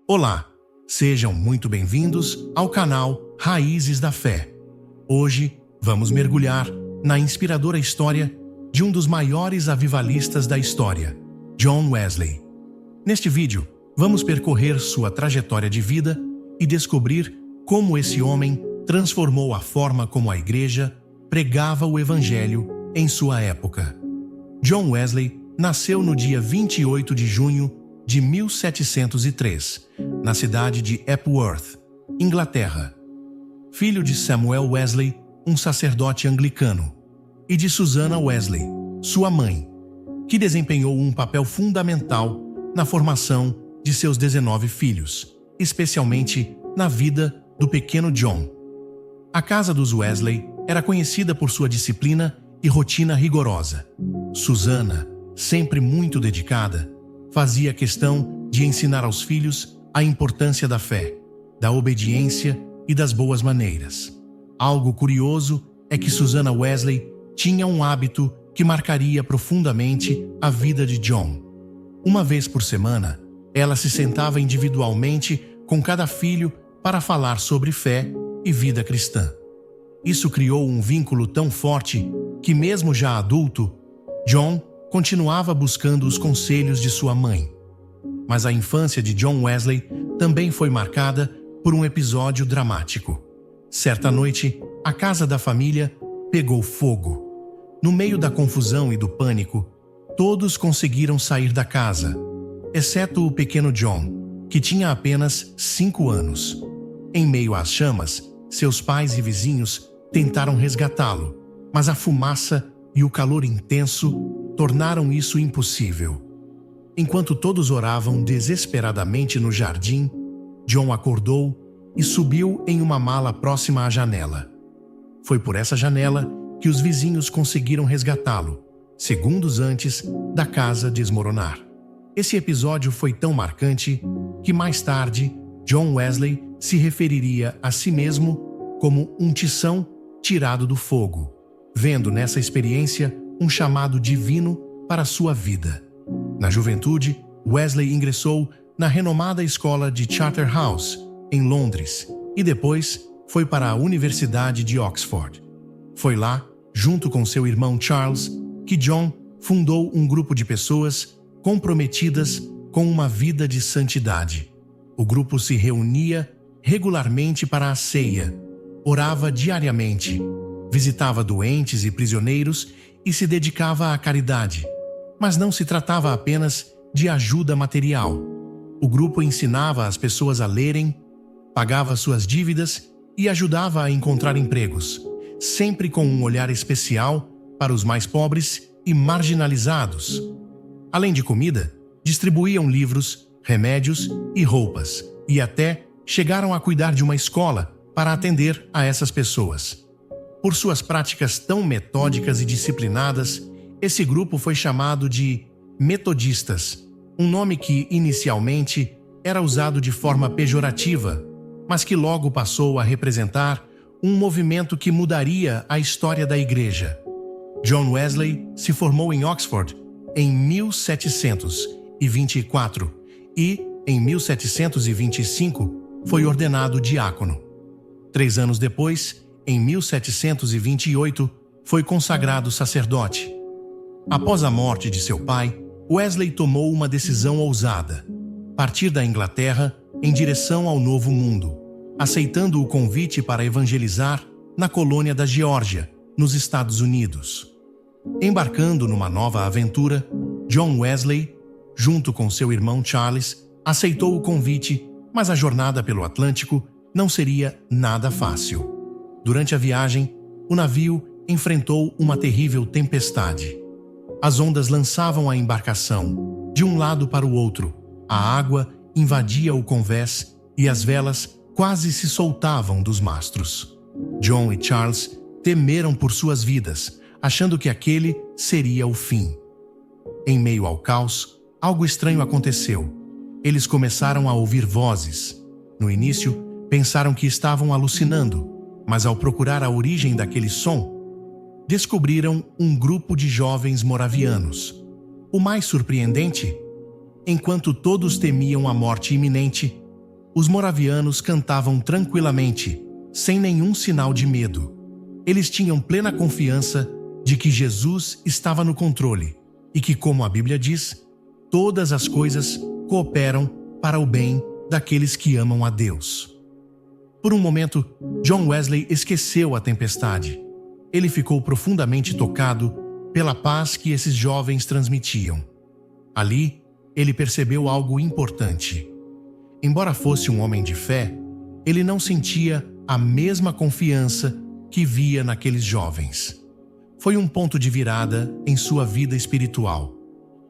Olá, sejam muito bem-vindos ao canal Raízes da Fé. Hoje vamos mergulhar na inspiradora história de um dos maiores avivalistas da história, John Wesley. Neste vídeo, vamos percorrer sua trajetória de vida e descobrir como esse homem transformou a forma como a igreja pregava o evangelho em sua época. John Wesley nasceu no dia 28 de junho de 1703, na cidade de Epworth, Inglaterra. Filho de Samuel Wesley, um sacerdote anglicano, e de Susanna Wesley, sua mãe, que desempenhou um papel fundamental na formação de seus 19 filhos, especialmente na vida do pequeno John. A casa dos Wesley era conhecida por sua disciplina e rotina rigorosa. Susanna, sempre muito dedicada, fazia questão de ensinar aos filhos a importância da fé, da obediência e das boas maneiras. Algo curioso é que Susanna Wesley tinha um hábito que marcaria profundamente a vida de John. Uma vez por semana, ela se sentava individualmente com cada filho para falar sobre fé e vida cristã. Isso criou um vínculo tão forte que, mesmo já adulto, John continuava buscando os conselhos de sua mãe. Mas a infância de John Wesley também foi marcada por um episódio dramático. Certa noite, a casa da família pegou fogo. No meio da confusão e do pânico, todos conseguiram sair da casa, exceto o pequeno John, que tinha apenas 5 anos. Em meio às chamas, seus pais e vizinhos tentaram resgatá-lo, mas a fumaça e o calor intenso tornaram isso impossível. Enquanto todos oravam desesperadamente no jardim, John acordou e subiu em uma mala próxima à janela. Foi por essa janela que os vizinhos conseguiram resgatá-lo, segundos antes da casa desmoronar. Esse episódio foi tão marcante que mais tarde John Wesley se referiria a si mesmo como um tição tirado do fogo, vendo nessa experiência um chamado divino para sua vida. Na juventude, Wesley ingressou na renomada escola de Charterhouse, em Londres, e depois foi para a Universidade de Oxford. Foi lá, junto com seu irmão Charles, que John fundou um grupo de pessoas comprometidas com uma vida de santidade. O grupo se reunia regularmente para a ceia, orava diariamente, visitava doentes e prisioneiros e se dedicava à caridade. Mas não se tratava apenas de ajuda material. O grupo ensinava as pessoas a lerem, pagava suas dívidas e ajudava a encontrar empregos, sempre com um olhar especial para os mais pobres e marginalizados. Além de comida, distribuíam livros, remédios e roupas, e até chegaram a cuidar de uma escola para atender a essas pessoas. Por suas práticas tão metódicas e disciplinadas, esse grupo foi chamado de metodistas, um nome que inicialmente era usado de forma pejorativa, mas que logo passou a representar um movimento que mudaria a história da igreja. John Wesley se formou em Oxford em 1724 e, em 1725, foi ordenado diácono. 3 anos depois, em 1728, foi consagrado sacerdote. Após a morte de seu pai, Wesley tomou uma decisão ousada: partir da Inglaterra em direção ao Novo Mundo, aceitando o convite para evangelizar na colônia da Geórgia, nos Estados Unidos. Embarcando numa nova aventura, John Wesley, junto com seu irmão Charles, aceitou o convite, mas a jornada pelo Atlântico não seria nada fácil. Durante a viagem, o navio enfrentou uma terrível tempestade. As ondas lançavam a embarcação de um lado para o outro, a água invadia o convés e as velas quase se soltavam dos mastros. John e Charles temeram por suas vidas, achando que aquele seria o fim. Em meio ao caos, algo estranho aconteceu. Eles começaram a ouvir vozes. No início, pensaram que estavam alucinando, mas ao procurar a origem daquele som, descobriram um grupo de jovens moravianos. O mais surpreendente, enquanto todos temiam a morte iminente, os moravianos cantavam tranquilamente, sem nenhum sinal de medo. Eles tinham plena confiança de que Jesus estava no controle e que, como a Bíblia diz, todas as coisas cooperam para o bem daqueles que amam a Deus. Por um momento, John Wesley esqueceu a tempestade. Ele ficou profundamente tocado pela paz que esses jovens transmitiam. Ali, ele percebeu algo importante. Embora fosse um homem de fé, ele não sentia a mesma confiança que via naqueles jovens. Foi um ponto de virada em sua vida espiritual.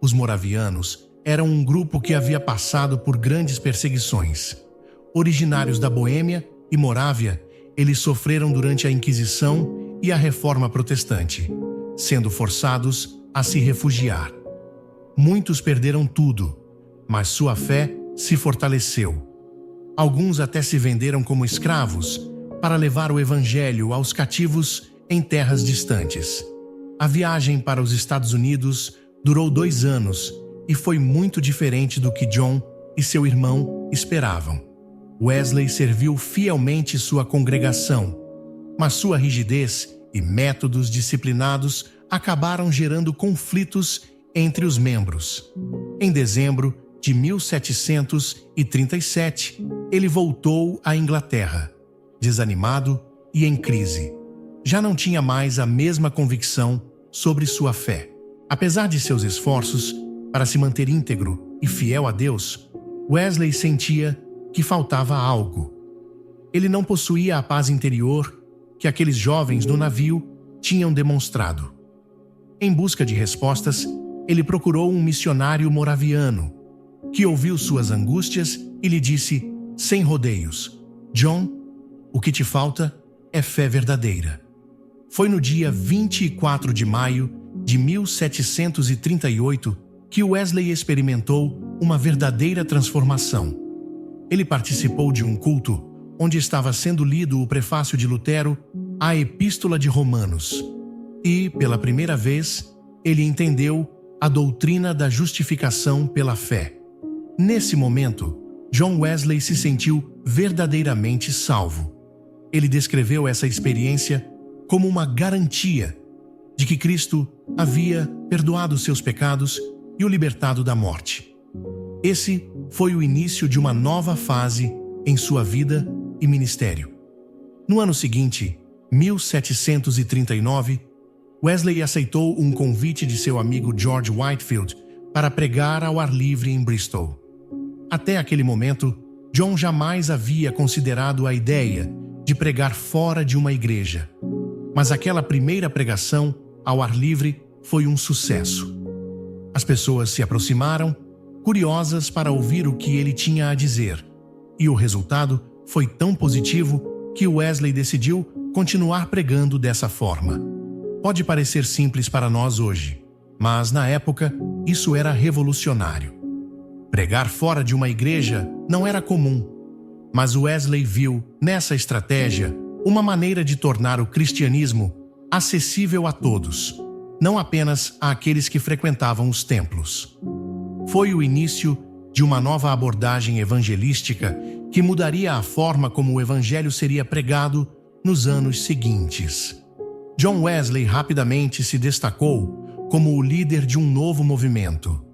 Os moravianos eram um grupo que havia passado por grandes perseguições. Originários da Boêmia e Morávia, eles sofreram durante a Inquisição e a Reforma Protestante, sendo forçados a se refugiar. Muitos perderam tudo, mas sua fé se fortaleceu. Alguns até se venderam como escravos para levar o evangelho aos cativos em terras distantes. A viagem para os Estados Unidos durou 2 anos e foi muito diferente do que John e seu irmão esperavam. Wesley serviu fielmente sua congregação, mas sua rigidez e métodos disciplinados acabaram gerando conflitos entre os membros. Em dezembro de 1737, ele voltou à Inglaterra, desanimado e em crise. Já não tinha mais a mesma convicção sobre sua fé. Apesar de seus esforços para se manter íntegro e fiel a Deus, Wesley sentia que faltava algo. Ele não possuía a paz interior que aqueles jovens no navio tinham demonstrado. Em busca de respostas, ele procurou um missionário moraviano, que ouviu suas angústias e lhe disse, sem rodeios: John, o que te falta é fé verdadeira. Foi no dia 24 de maio de 1738 que Wesley experimentou uma verdadeira transformação. Ele participou de um culto onde estava sendo lido o prefácio de Lutero à Epístola de Romanos. E, pela primeira vez, ele entendeu a doutrina da justificação pela fé. Nesse momento, John Wesley se sentiu verdadeiramente salvo. Ele descreveu essa experiência como uma garantia de que Cristo havia perdoado seus pecados e o libertado da morte. Esse foi o início de uma nova fase em sua vida e ministério. No ano seguinte, 1739, Wesley aceitou um convite de seu amigo George Whitefield para pregar ao ar livre em Bristol. Até aquele momento, John jamais havia considerado a ideia de pregar fora de uma igreja. Mas aquela primeira pregação ao ar livre foi um sucesso. As pessoas se aproximaram, curiosas para ouvir o que ele tinha a dizer, e o resultado foi tão positivo que Wesley decidiu continuar pregando dessa forma. Pode parecer simples para nós hoje, mas na época isso era revolucionário. Pregar fora de uma igreja não era comum, mas Wesley viu nessa estratégia uma maneira de tornar o cristianismo acessível a todos, não apenas àqueles que frequentavam os templos. Foi o início de uma nova abordagem evangelística que mudaria a forma como o evangelho seria pregado nos anos seguintes. John Wesley rapidamente se destacou como o líder de um novo movimento.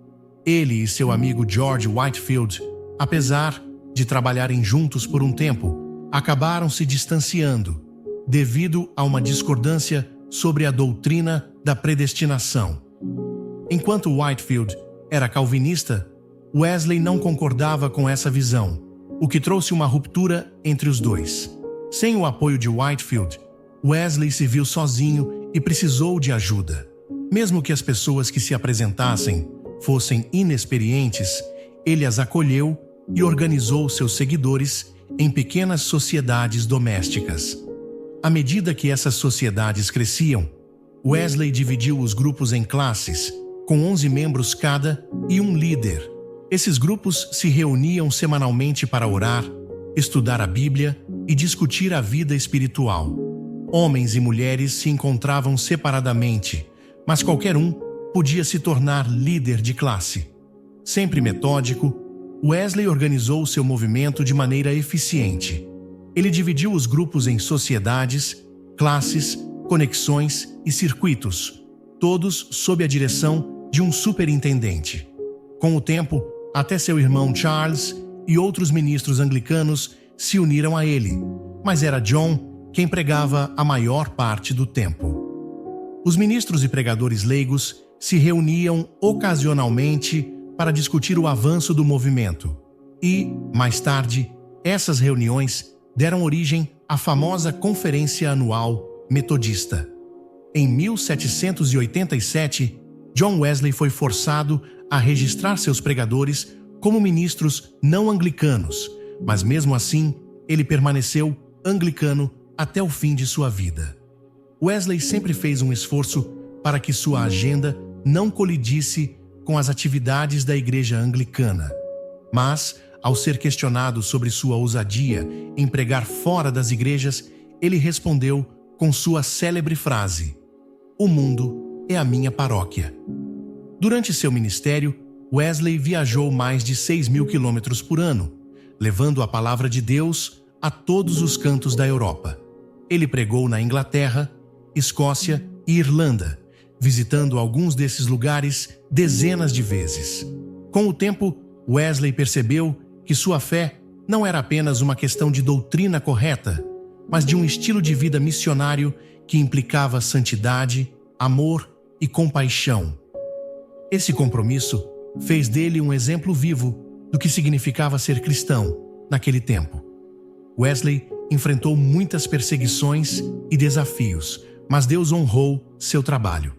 Ele e seu amigo George Whitefield, apesar de trabalharem juntos por um tempo, acabaram se distanciando devido a uma discordância sobre a doutrina da predestinação. Enquanto Whitefield era calvinista, Wesley não concordava com essa visão, o que trouxe uma ruptura entre os dois. Sem o apoio de Whitefield, Wesley se viu sozinho e precisou de ajuda. Mesmo que as pessoas que se apresentassem fossem inexperientes, ele as acolheu e organizou seus seguidores em pequenas sociedades domésticas. À medida que essas sociedades cresciam, Wesley dividiu os grupos em classes, com 11 membros cada e um líder. Esses grupos se reuniam semanalmente para orar, estudar a Bíblia e discutir a vida espiritual. Homens e mulheres se encontravam separadamente, mas qualquer um podia se tornar líder de classe. Sempre metódico, Wesley organizou seu movimento de maneira eficiente. Ele dividiu os grupos em sociedades, classes, conexões e circuitos, todos sob a direção de um superintendente. Com o tempo, até seu irmão Charles e outros ministros anglicanos se uniram a ele, mas era John quem pregava a maior parte do tempo. Os ministros e pregadores leigos se reuniam ocasionalmente para discutir o avanço do movimento e, mais tarde, essas reuniões deram origem à famosa Conferência Anual Metodista. Em 1787, John Wesley foi forçado a registrar seus pregadores como ministros não anglicanos, mas mesmo assim, ele permaneceu anglicano até o fim de sua vida. Wesley sempre fez um esforço para que sua agenda não colidisse com as atividades da Igreja Anglicana. Mas, ao ser questionado sobre sua ousadia em pregar fora das igrejas, ele respondeu com sua célebre frase: "O mundo é a minha paróquia." Durante seu ministério, Wesley viajou mais de 6.000 quilômetros por ano, levando a palavra de Deus a todos os cantos da Europa. Ele pregou na Inglaterra, Escócia e Irlanda, visitando alguns desses lugares dezenas de vezes. Com o tempo, Wesley percebeu que sua fé não era apenas uma questão de doutrina correta, mas de um estilo de vida missionário que implicava santidade, amor e compaixão. Esse compromisso fez dele um exemplo vivo do que significava ser cristão naquele tempo. Wesley enfrentou muitas perseguições e desafios, mas Deus honrou seu trabalho.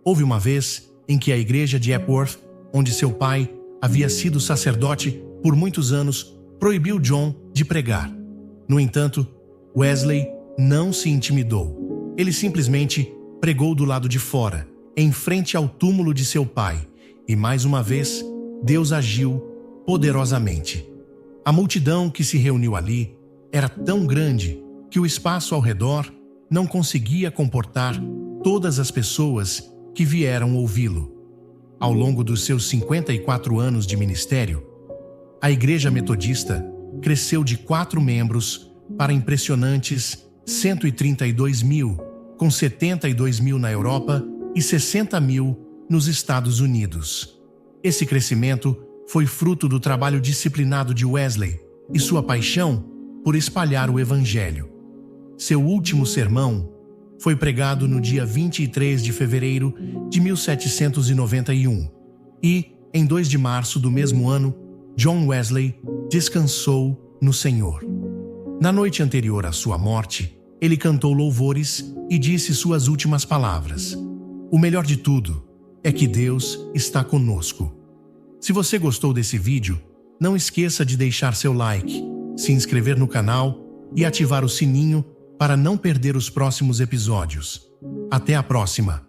Houve uma vez em que a igreja de Epworth, onde seu pai havia sido sacerdote por muitos anos, proibiu John de pregar. No entanto, Wesley não se intimidou. Ele simplesmente pregou do lado de fora, em frente ao túmulo de seu pai, e mais uma vez, Deus agiu poderosamente. A multidão que se reuniu ali era tão grande que o espaço ao redor não conseguia comportar todas as pessoas que vieram ouvi-lo. Ao longo dos seus 54 anos de ministério, a Igreja Metodista cresceu de 4 membros para impressionantes 132.000, com 72.000 na Europa e 60.000 nos Estados Unidos. Esse crescimento foi fruto do trabalho disciplinado de Wesley e sua paixão por espalhar o Evangelho. Seu último sermão foi pregado no dia 23 de fevereiro de 1791 e, em 2 de março do mesmo ano, John Wesley descansou no Senhor. Na noite anterior à sua morte, ele cantou louvores e disse suas últimas palavras: "O melhor de tudo é que Deus está conosco." Se você gostou desse vídeo, não esqueça de deixar seu like, se inscrever no canal e ativar o sininho para não perder os próximos episódios. Até a próxima!